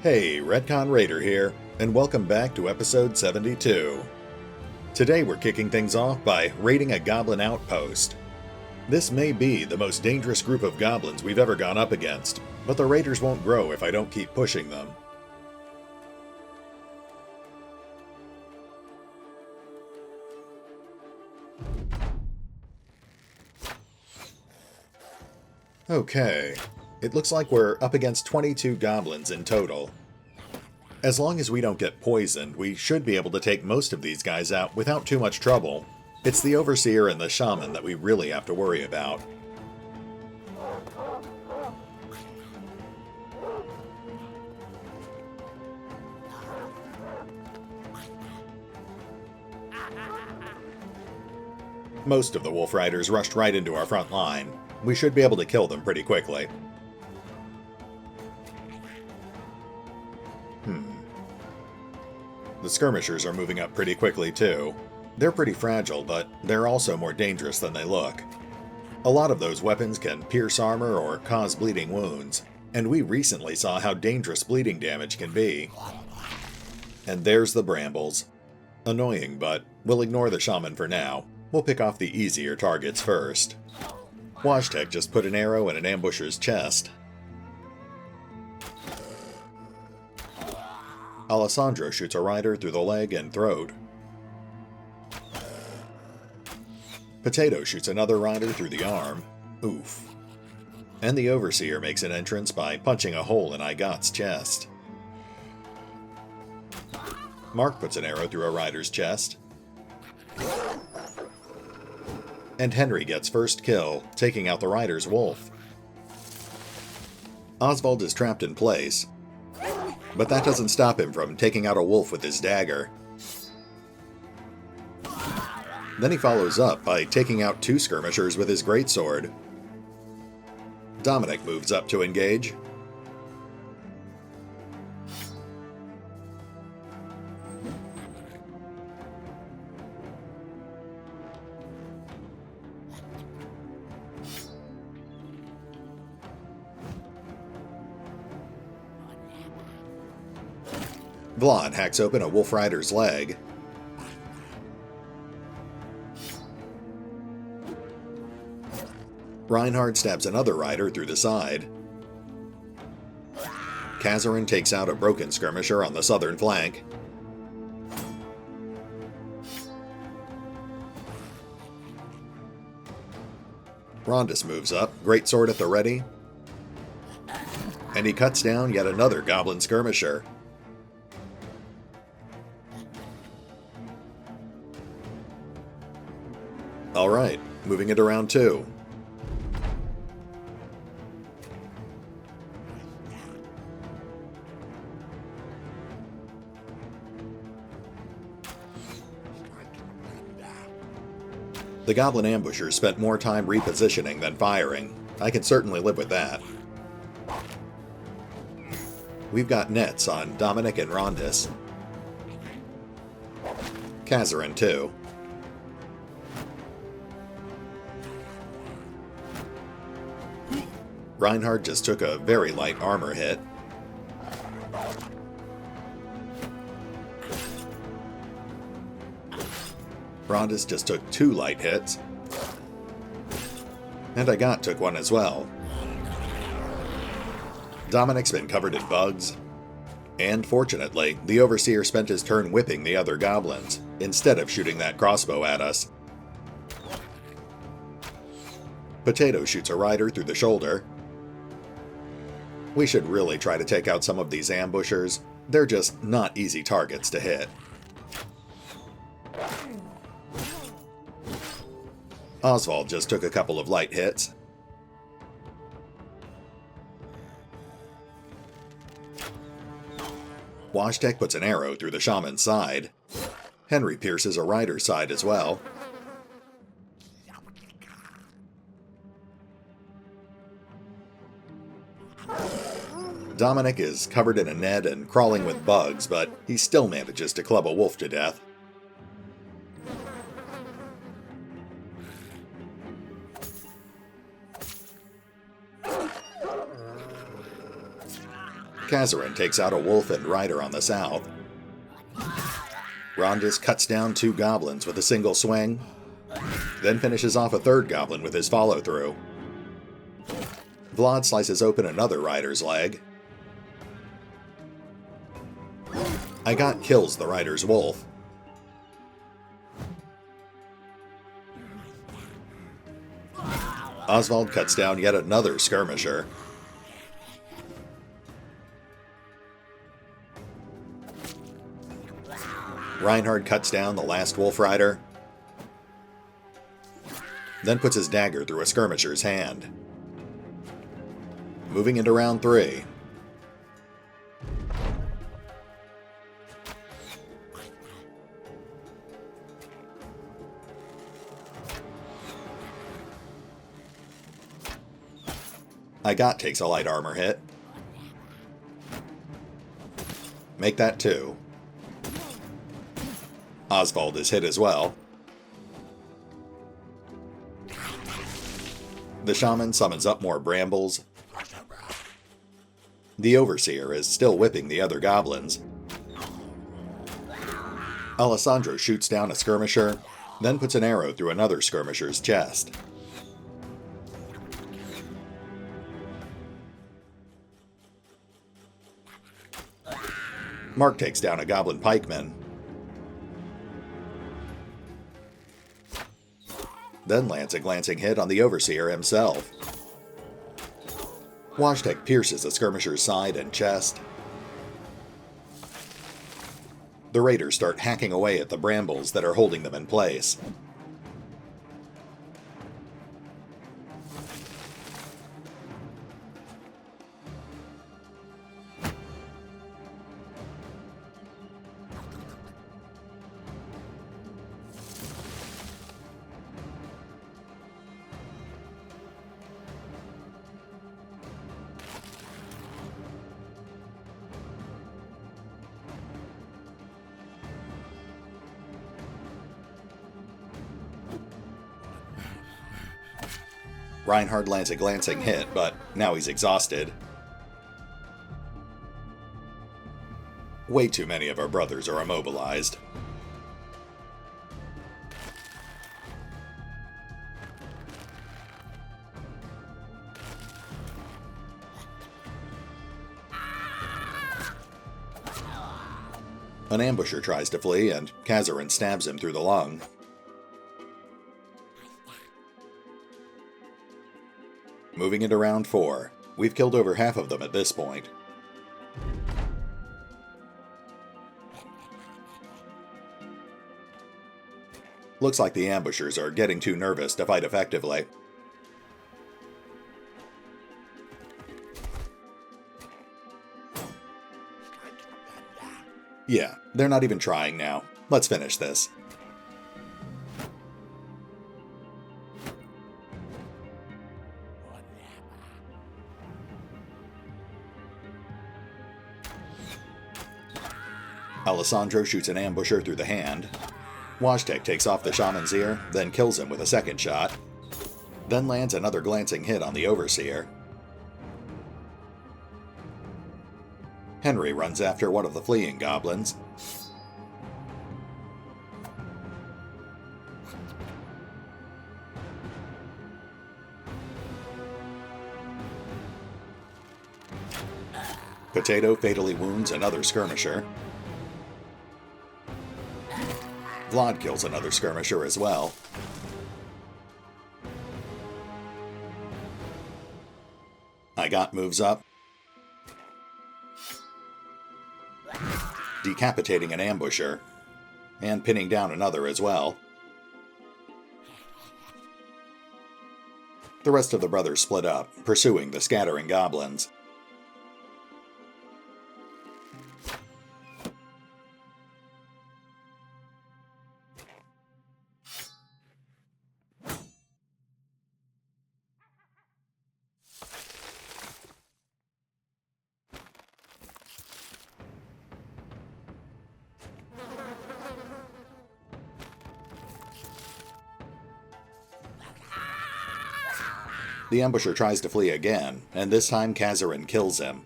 Hey, RetconRaider here, and welcome back to episode 72. Today we're kicking things off by raiding a goblin outpost. This may be the most dangerous group of goblins we've ever gone up against, but the raiders won't grow if I don't keep pushing them. Okay, it looks like we're up against 22 goblins in total. As long as we don't get poisoned, we should be able to take most of these guys out without too much trouble. It's the Overseer and the Shaman that we really have to worry about. Most of the Wolf Riders rushed right into our front line. We should be able to kill them pretty quickly. The skirmishers are moving up pretty quickly too. They're pretty fragile, but they're also more dangerous than they look. A lot of those weapons can pierce armor or cause bleeding wounds, and we recently saw how dangerous bleeding damage can be. And there's the brambles. Annoying, but we'll ignore the shaman for now. We'll pick off the easier targets first. Wojtek just put an arrow in an ambusher's chest. Alessandro shoots a rider through the leg and throat. Potato shoots another rider through the arm. Oof. And the Overseer makes an entrance by punching a hole in Igot's chest. Mark puts an arrow through a rider's chest. And Henry gets first kill, taking out the rider's wolf. Oswald is trapped in place, but that doesn't stop him from taking out a wolf with his dagger. Then he follows up by taking out two skirmishers with his greatsword. Dominic moves up to engage. Vlad hacks open a Wolf Rider's leg. Reinhard stabs another rider through the side. Kazarin takes out a broken skirmisher on the southern flank. Rondus moves up, greatsword at the ready. And he cuts down yet another goblin skirmisher. Alright, moving into round 2. The Goblin ambushers spent more time repositioning than firing. I can certainly live with that. We've got nets on Dominic and Rondus. Kazarin too. Reinhard just took a very light armor hit. Rondus just took 2 light hits. And Igot took one as well. Dominic's been covered in bugs. And fortunately, the Overseer spent his turn whipping the other goblins, instead of shooting that crossbow at us. Potato shoots a rider through the shoulder. We should really try to take out some of these ambushers. They're just not easy targets to hit. Oswald just took a couple of light hits. Wojtek puts an arrow through the shaman's side. Henry pierces a rider's side as well. Dominic is covered in a net and crawling with bugs, but he still manages to club a wolf to death. Kazarin takes out a wolf and rider on the south. Rondis cuts down 2 goblins with a single swing, then finishes off a 3rd goblin with his follow-through. Vlad slices open another rider's leg. Agat kills the rider's wolf. Oswald cuts down yet another skirmisher. Reinhard cuts down the last wolf rider, then puts his dagger through a skirmisher's hand. Moving into round 3. Agat takes a light armor hit. Make that 2. Oswald is hit as well. The shaman summons up more brambles. The overseer is still whipping the other goblins. Alessandro shoots down a skirmisher, then puts an arrow through another skirmisher's chest. Mark takes down a goblin pikeman, then lands a glancing hit on the overseer himself. Washtek pierces a skirmisher's side and chest. The raiders start hacking away at the brambles that are holding them in place. Reinhard lands a glancing hit, but now he's exhausted. Way too many of our brothers are immobilized. An ambusher tries to flee, and Kazarin stabs him through the lung. Moving into round 4. We've killed over half of them at this point. Looks like the ambushers are getting too nervous to fight effectively. Yeah, they're not even trying now. Let's finish this. Alessandro shoots an ambusher through the hand. Washtek takes off the shaman's ear, then kills him with a second shot. Then lands another glancing hit on the overseer. Henry runs after one of the fleeing goblins. Potato fatally wounds another skirmisher. Vlad kills another skirmisher as well. Agat moves up, decapitating an ambusher, and pinning down another as well. The rest of the brothers split up, pursuing the scattering goblins. The ambusher tries to flee again, and this time Kazarin kills him.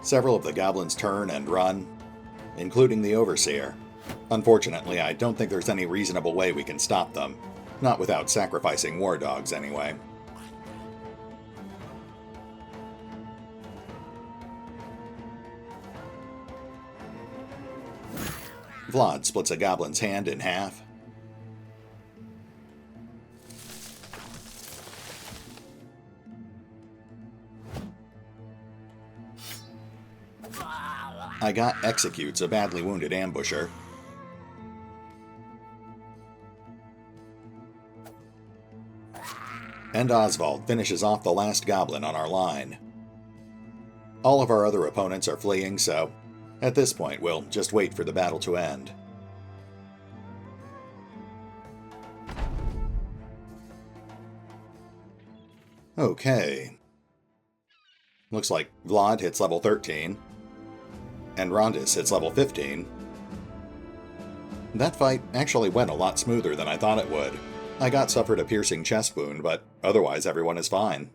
Several of the goblins turn and run, including the Overseer. Unfortunately, I don't think there's any reasonable way we can stop them. Not without sacrificing war dogs, anyway. Vlad splits a goblin's hand in half. Agat executes a badly wounded ambusher. And Oswald finishes off the last goblin on our line. All of our other opponents are fleeing, so at this point we'll just wait for the battle to end. Okay. Looks like Vlad hits level 13. And Rondis hits level 15. That fight actually went a lot smoother than I thought it would. Agat suffered a piercing chest wound, but otherwise everyone is fine.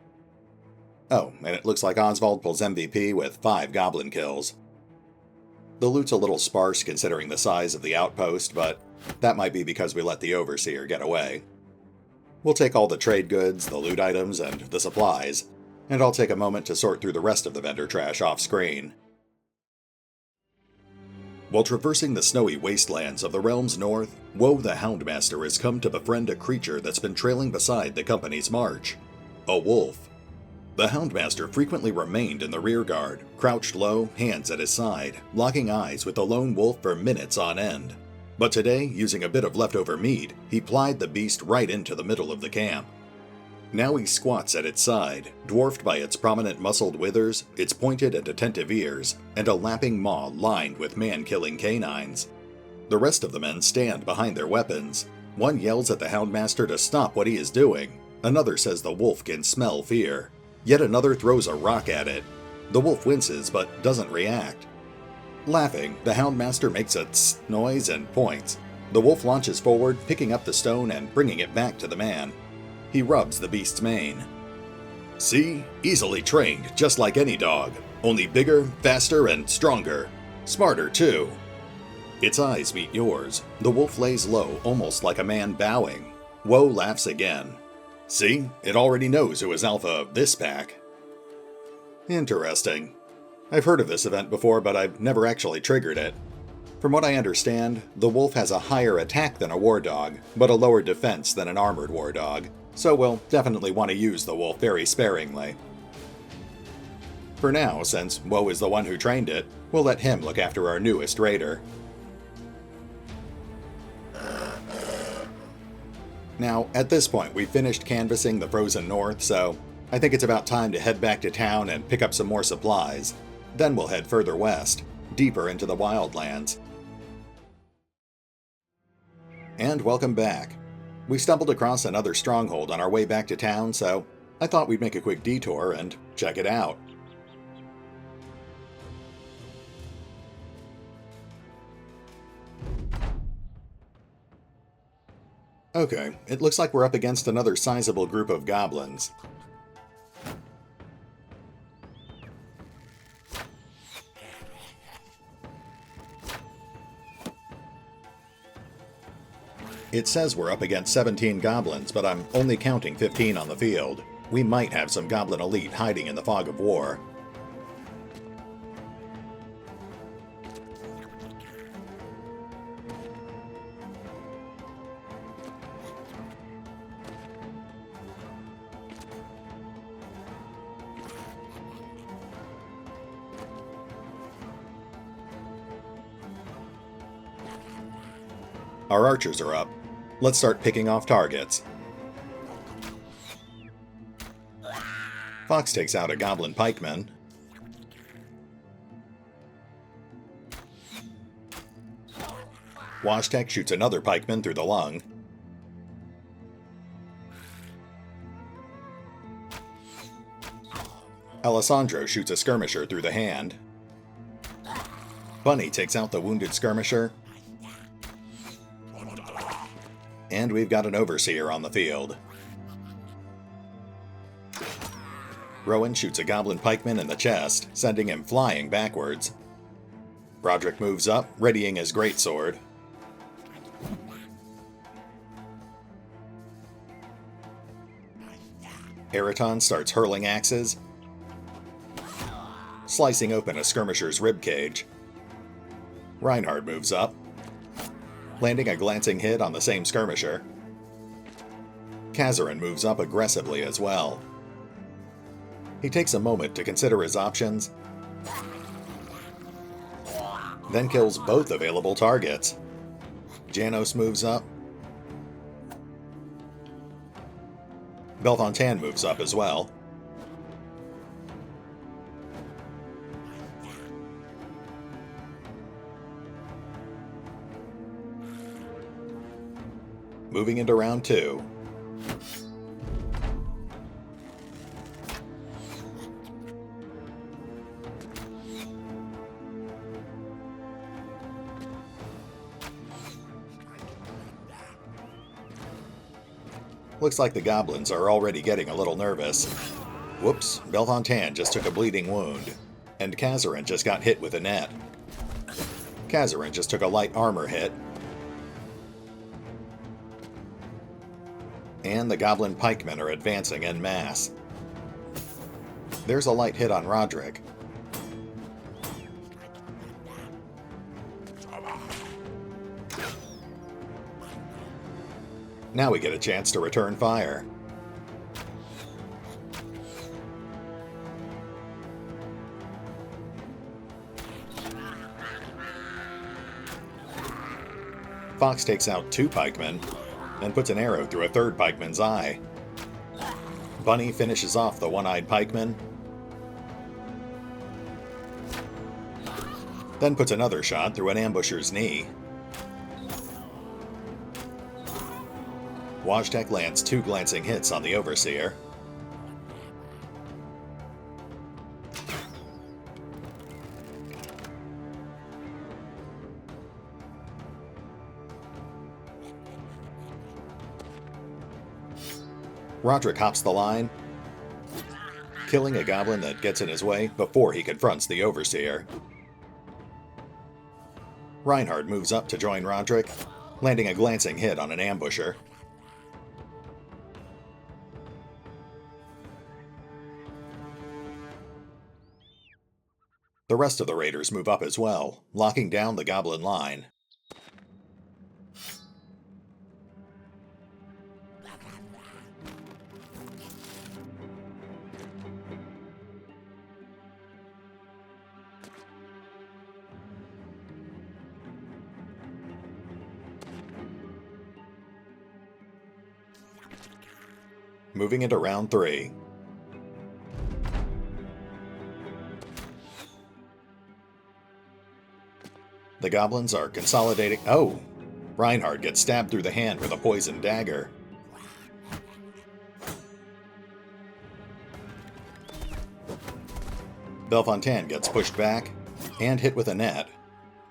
Oh, and it looks like Oswald pulls MVP with 5 goblin kills. The loot's a little sparse considering the size of the outpost, but that might be because we let the Overseer get away. We'll take all the trade goods, the loot items, and the supplies, and I'll take a moment to sort through the rest of the vendor trash off-screen. While traversing the snowy wastelands of the realm's north, Woe the Houndmaster has come to befriend a creature that's been trailing beside the company's march. A wolf. The Houndmaster frequently remained in the rearguard, crouched low, hands at his side, locking eyes with the lone wolf for minutes on end. But today, using a bit of leftover meat, he plied the beast right into the middle of the camp. Now he squats at its side, dwarfed by its prominent muscled withers, its pointed and attentive ears, and a lapping maw lined with man-killing canines. The rest of the men stand behind their weapons. One yells at the Houndmaster to stop what he is doing. Another says the wolf can smell fear. Yet another throws a rock at it. The wolf winces but doesn't react. Laughing, the Houndmaster makes a tss noise and points. The wolf launches forward, picking up the stone and bringing it back to the man. He rubs the beast's mane. See? Easily trained, just like any dog. Only bigger, faster, and stronger. Smarter, too. Its eyes meet yours. The wolf lays low, almost like a man bowing. Woe laughs again. See? It already knows who is alpha of this pack. Interesting. I've heard of this event before, but I've never actually triggered it. From what I understand, the wolf has a higher attack than a war dog, but a lower defense than an armored war dog. So we'll definitely want to use the wolf very sparingly. For now, since Woe is the one who trained it, we'll let him look after our newest raider. Now, at this point, we've finished canvassing the frozen north, so I think it's about time to head back to town and pick up some more supplies. Then we'll head further west, deeper into the wildlands. And welcome back. We stumbled across another stronghold on our way back to town, so I thought we'd make a quick detour and check it out. Okay, it looks like we're up against another sizable group of goblins. It says we're up against 17 goblins, but I'm only counting 15 on the field. We might have some goblin elite hiding in the fog of war. Our archers are up. Let's start picking off targets. Fox takes out a goblin pikeman. Washtek shoots another pikeman through the lung. Alessandro shoots a skirmisher through the hand. Bunny takes out the wounded skirmisher. And we've got an overseer on the field. Rowan shoots a goblin pikeman in the chest, sending him flying backwards. Roderick moves up, readying his greatsword. Eraton starts hurling axes, slicing open a skirmisher's ribcage. Reinhardt moves up, landing a glancing hit on the same skirmisher. Kazarin moves up aggressively as well. He takes a moment to consider his options, then kills both available targets. Janos moves up. Belfontaine moves up as well. Moving into round 2. Looks like the goblins are already getting a little nervous. Whoops, Belfontaine just took a bleeding wound, and Kazarin just got hit with a net. Kazarin just took a light armor hit, and the goblin pikemen are advancing en masse. There's a light hit on Roderick. Now we get a chance to return fire. Fox takes out 2 pikemen and puts an arrow through a 3rd pikeman's eye. Bunny finishes off the one-eyed pikeman, then puts another shot through an ambusher's knee. Wojtek lands 2 glancing hits on the Overseer. Roderick hops the line, killing a goblin that gets in his way before he confronts the Overseer. Reinhardt moves up to join Roderick, landing a glancing hit on an ambusher. The rest of the raiders move up as well, locking down the goblin line. Moving into round 3. The goblins are consolidating. Oh! Reinhardt gets stabbed through the hand with a poisoned dagger. Belfontaine gets pushed back and hit with a net.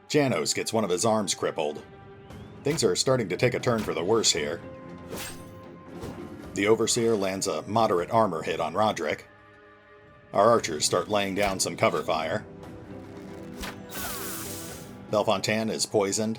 Janos gets one of his arms crippled. Things are starting to take a turn for the worse here. The Overseer lands a moderate armor hit on Roderick. Our archers start laying down some cover fire. Belfontaine is poisoned.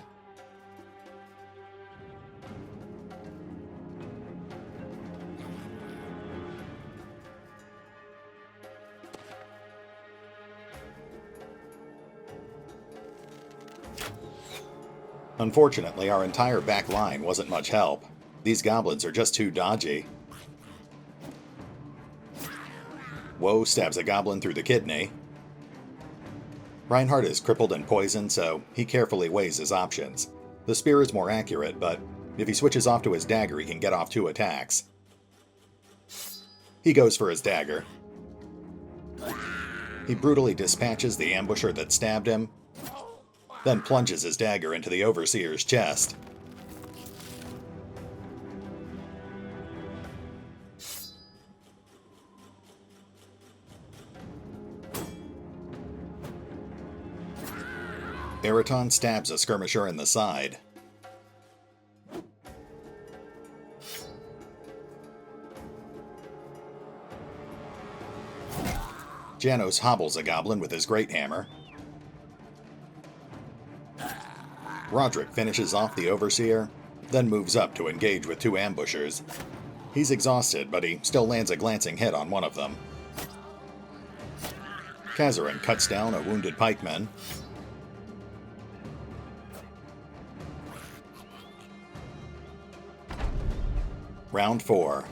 Unfortunately, our entire back line wasn't much help. These goblins are just too dodgy. Woe stabs a goblin through the kidney. Reinhardt is crippled and poisoned, so he carefully weighs his options. The spear is more accurate, but if he switches off to his dagger, he can get off 2 attacks. He goes for his dagger. He brutally dispatches the ambusher that stabbed him, then plunges his dagger into the Overseer's chest. Eraton stabs a skirmisher in the side. Janos hobbles a goblin with his great hammer. Roderick finishes off the Overseer, then moves up to engage with 2 ambushers. He's exhausted, but he still lands a glancing hit on one of them. Kazarin cuts down a wounded pikeman. Round 4.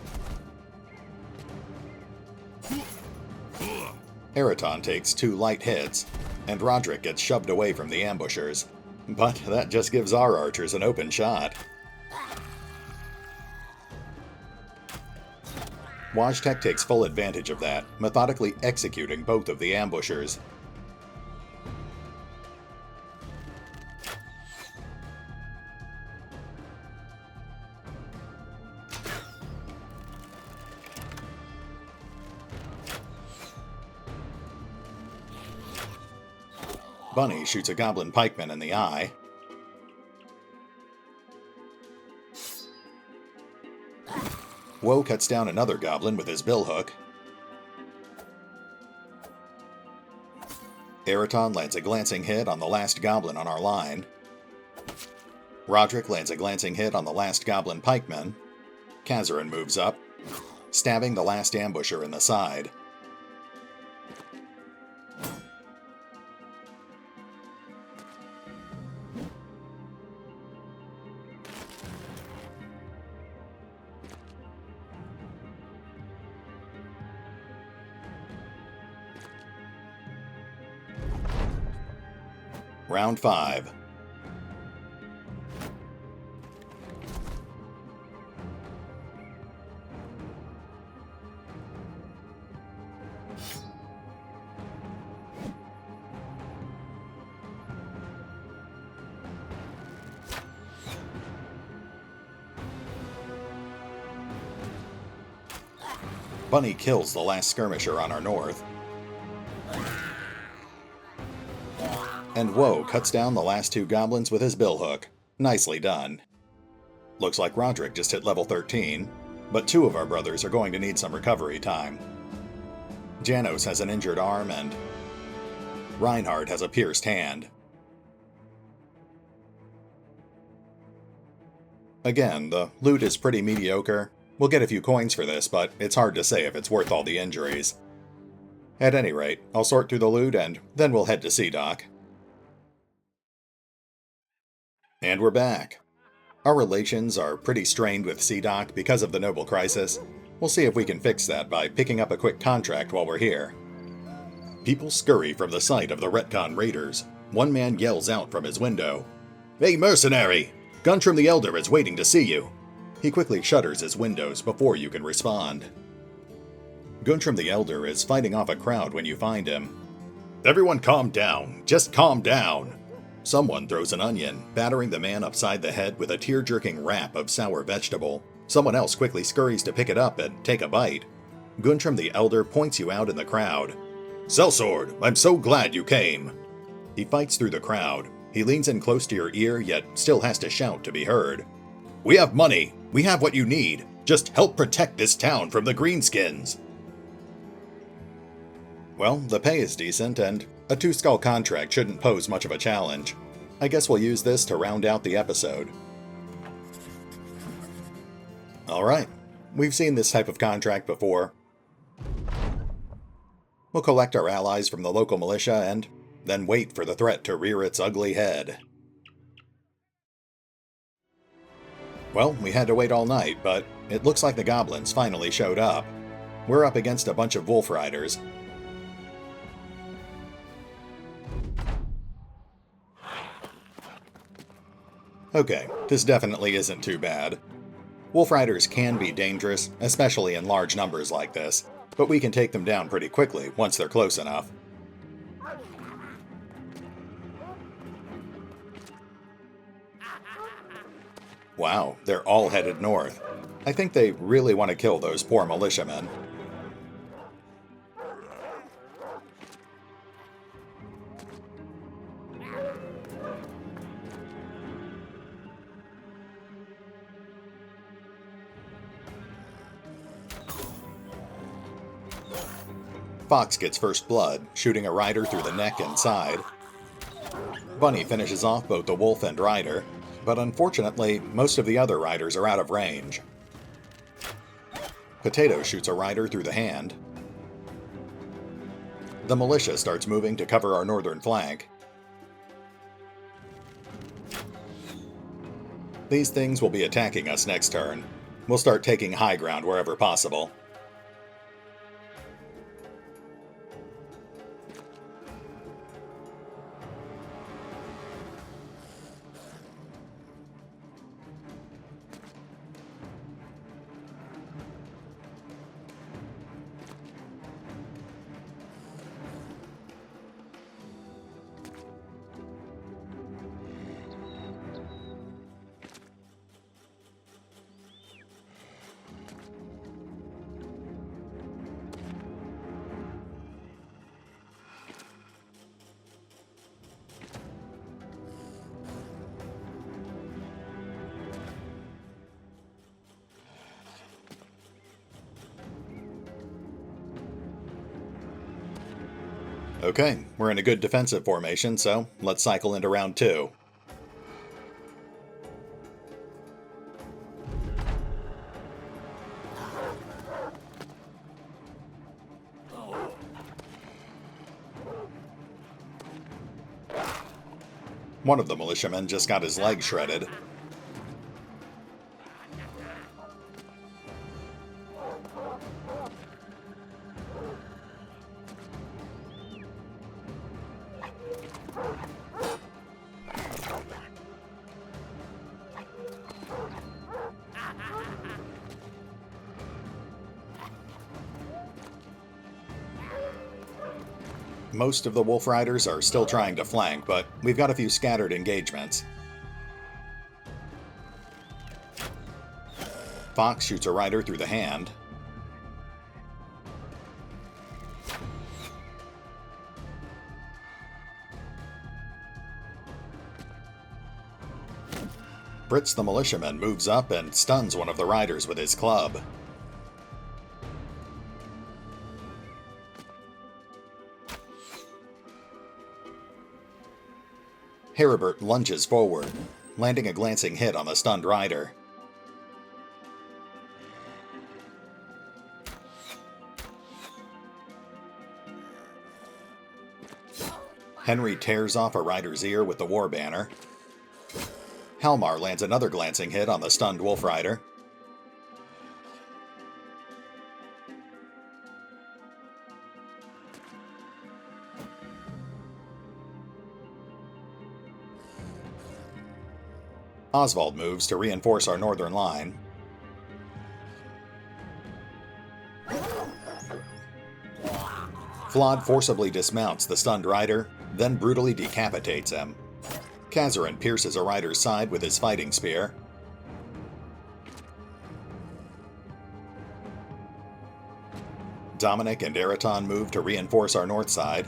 Eraton takes 2 light hits, and Roderick gets shoved away from the ambushers. But that just gives our archers an open shot. Wojtek takes full advantage of that, methodically executing both of the ambushers. Bunny shoots a goblin pikeman in the eye. Woe cuts down another goblin with his billhook. Eraton lands a glancing hit on the last goblin on our line. Roderick lands a glancing hit on the last goblin pikeman. Kazarin moves up, stabbing the last ambusher in the side. Round 5. Bunny kills the last skirmisher on our north. And Woe cuts down the last 2 goblins with his billhook. Nicely done. Looks like Roderick just hit level 13, but 2 of our brothers are going to need some recovery time. Janos has an injured arm and Reinhard has a pierced hand. Again, the loot is pretty mediocre. We'll get a few coins for this, but it's hard to say if it's worth all the injuries. At any rate, I'll sort through the loot and then we'll head to Sea Dock. And we're back. Our relations are pretty strained with Sea Dock because of the Noble Crisis. We'll see if we can fix that by picking up a quick contract while we're here. People scurry from the site of the Retcon raiders. One man yells out from his window, "Hey mercenary! Guntram the Elder is waiting to see you!" He quickly shutters his windows before you can respond. Guntram the Elder is fighting off a crowd when you find him. "Everyone calm down, just calm down!" Someone throws an onion, battering the man upside the head with a tear-jerking wrap of sour vegetable. Someone else quickly scurries to pick it up and take a bite. Guntram the Elder points you out in the crowd. "Sellsword, I'm so glad you came!" He fights through the crowd. He leans in close to your ear, yet still has to shout to be heard. "We have money! We have what you need! Just help protect this town from the Greenskins!" Well, the pay is decent, and a 2-skull contract shouldn't pose much of a challenge. I guess we'll use this to round out the episode. Alright, we've seen this type of contract before. We'll collect our allies from the local militia and then wait for the threat to rear its ugly head. Well, we had to wait all night, but it looks like the goblins finally showed up. We're up against a bunch of wolf riders. Okay, this definitely isn't too bad. Wolf riders can be dangerous, especially in large numbers like this, but we can take them down pretty quickly once they're close enough. Wow, they're all headed north. I think they really want to kill those poor militiamen. Fox gets first blood, shooting a rider through the neck and side. Bunny finishes off both the wolf and rider, but unfortunately, most of the other riders are out of range. Potato shoots a rider through the hand. The militia starts moving to cover our northern flank. These things will be attacking us next turn. We'll start taking high ground wherever possible. Okay, we're in a good defensive formation, so let's cycle into round 2. One of the militiamen just got his leg shredded. Most of the Wolf Riders are still trying to flank, but we've got a few scattered engagements. Fox shoots a rider through the hand. Fritz the militiaman moves up and stuns one of the riders with his club. Heribert lunges forward, landing a glancing hit on the stunned rider. Henry tears off a rider's ear with the war banner. Halmar lands another glancing hit on the stunned wolf rider. Oswald moves to reinforce our northern line. Flawed forcibly dismounts the stunned rider, then brutally decapitates him. Kazarin pierces a rider's side with his fighting spear. Dominic and Eraton move to reinforce our north side.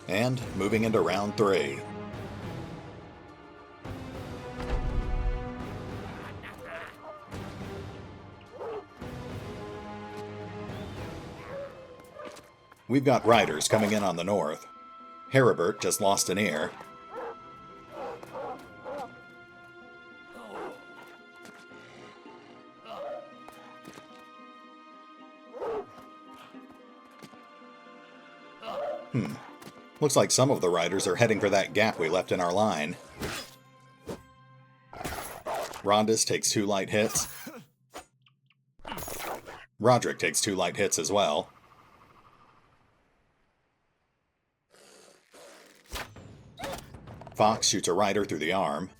And moving into round 3. We've got riders coming in on the north. Heribert just lost an ear. Looks like some of the riders are heading for that gap we left in our line. Rondis takes 2 light hits. Roderick takes 2 light hits as well. Fox shoots a rider through the arm.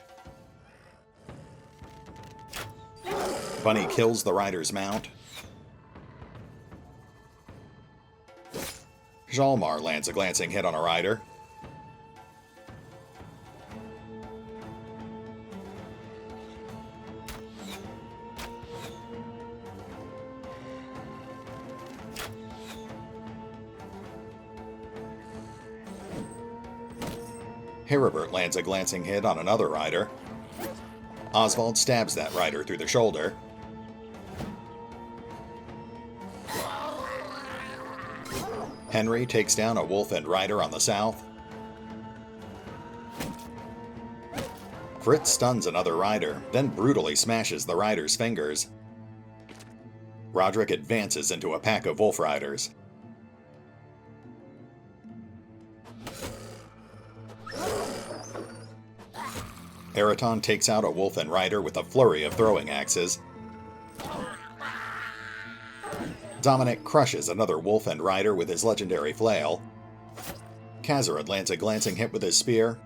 Bunny kills the rider's mount. Hjalmar lands a glancing hit on a rider. Heribert lands a glancing hit on another rider. Oswald stabs that rider through the shoulder. Henry takes down a wolf and rider on the south. Fritz stuns another rider, then brutally smashes the rider's fingers. Roderick advances into a pack of wolf riders. Eraton takes out a wolf and rider with a flurry of throwing axes. Dominic crushes another wolf and rider with his legendary flail. Kazarad lands a glancing hit with his spear,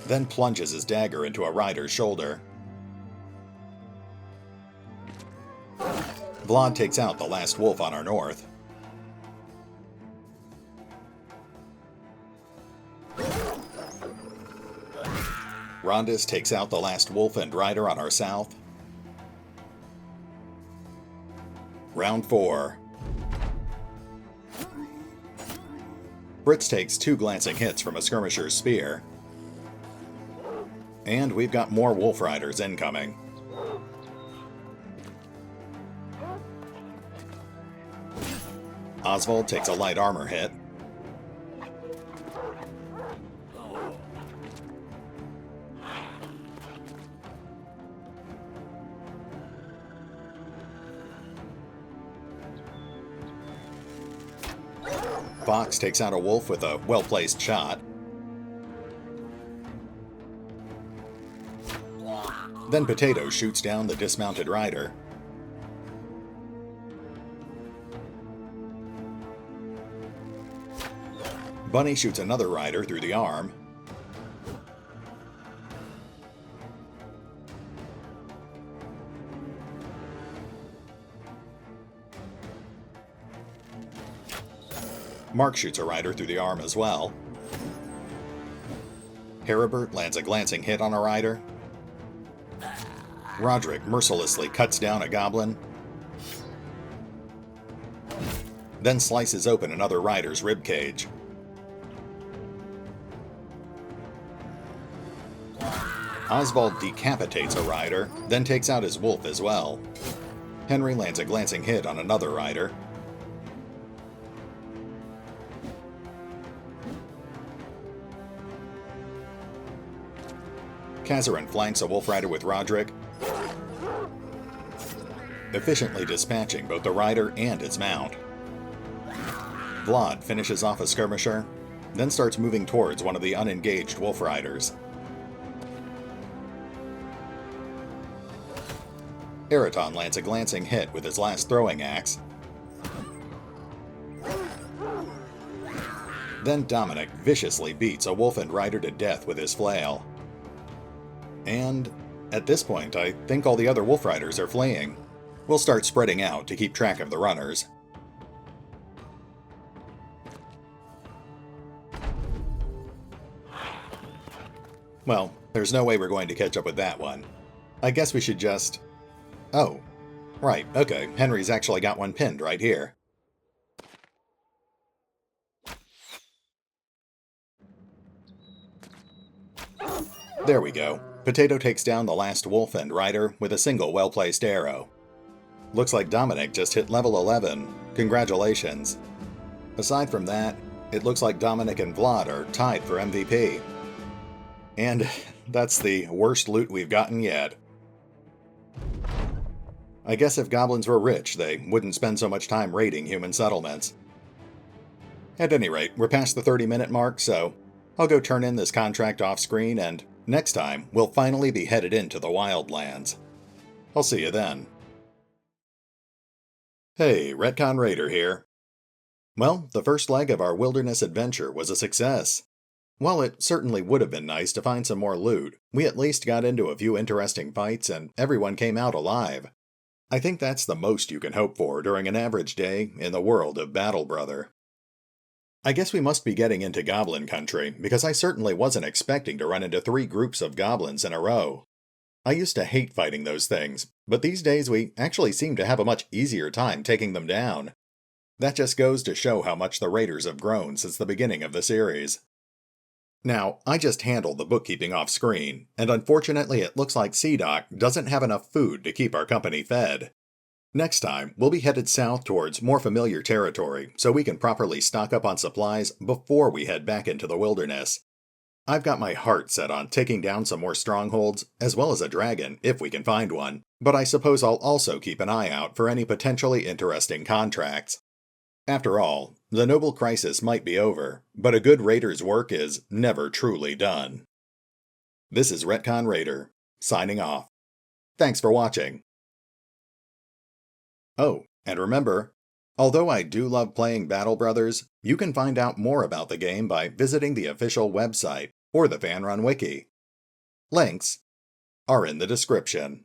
then plunges his dagger into a rider's shoulder. Vlad takes out the last wolf on our north. Rondis takes out the last wolf and rider on our south. Round 4. Fritz takes 2 glancing hits from a skirmisher's spear. And we've got more wolf riders incoming. Oswald takes a light armor hit. Fox takes out a wolf with a well-placed shot. Then Potato shoots down the dismounted rider. Bunny shoots another rider through the arm. Mark shoots a rider through the arm as well. Heribert lands a glancing hit on a rider. Roderick mercilessly cuts down a goblin, then slices open another rider's ribcage. Oswald decapitates a rider, then takes out his wolf as well. Henry lands a glancing hit on another rider. Kazarin flanks a wolf rider with Roderick, efficiently dispatching both the rider and its mount. Vlad finishes off a skirmisher, then starts moving towards one of the unengaged wolf riders. Eraton lands a glancing hit with his last throwing axe. Then Dominic viciously beats a wolf and rider to death with his flail. And at this point, I think all the other wolf riders are fleeing. We'll start spreading out to keep track of the runners. Well, there's no way we're going to catch up with that one. I guess we should just... Oh, right, okay, Henry's actually got one pinned right here. There we go. Potato takes down the last wolf and rider with a single well-placed arrow. Looks like Dominic just hit level 11. Congratulations. Aside from that, it looks like Dominic and Vlad are tied for MVP. And that's the worst loot we've gotten yet. I guess if goblins were rich, they wouldn't spend so much time raiding human settlements. At any rate, we're past the 30-minute mark, so I'll go turn in this contract off-screen, and next time we'll finally be headed into the Wildlands. I'll see you then. Hey, RetconRaider here. Well, the first leg of our wilderness adventure was a success. While it certainly would have been nice to find some more loot, we at least got into a few interesting fights and everyone came out alive. I think that's the most you can hope for during an average day in the world of Battle Brother. I guess we must be getting into Goblin country, because I certainly wasn't expecting to run into 3 groups of goblins in a row. I used to hate fighting those things, but these days we actually seem to have a much easier time taking them down. That just goes to show how much the raiders have grown since the beginning of the series. Now, I just handled the bookkeeping off screen, and unfortunately it looks like CDOC doesn't have enough food to keep our company fed. Next time, we'll be headed south towards more familiar territory so we can properly stock up on supplies before we head back into the wilderness. I've got my heart set on taking down some more strongholds, as well as a dragon if we can find one, but I suppose I'll also keep an eye out for any potentially interesting contracts. After all, the Noble Crisis might be over, but a good raider's work is never truly done. This is RetconRaider, signing off. Thanks for watching. Oh, and remember, although I do love playing Battle Brothers, you can find out more about the game by visiting the official website or the FanRun Wiki. Links are in the description.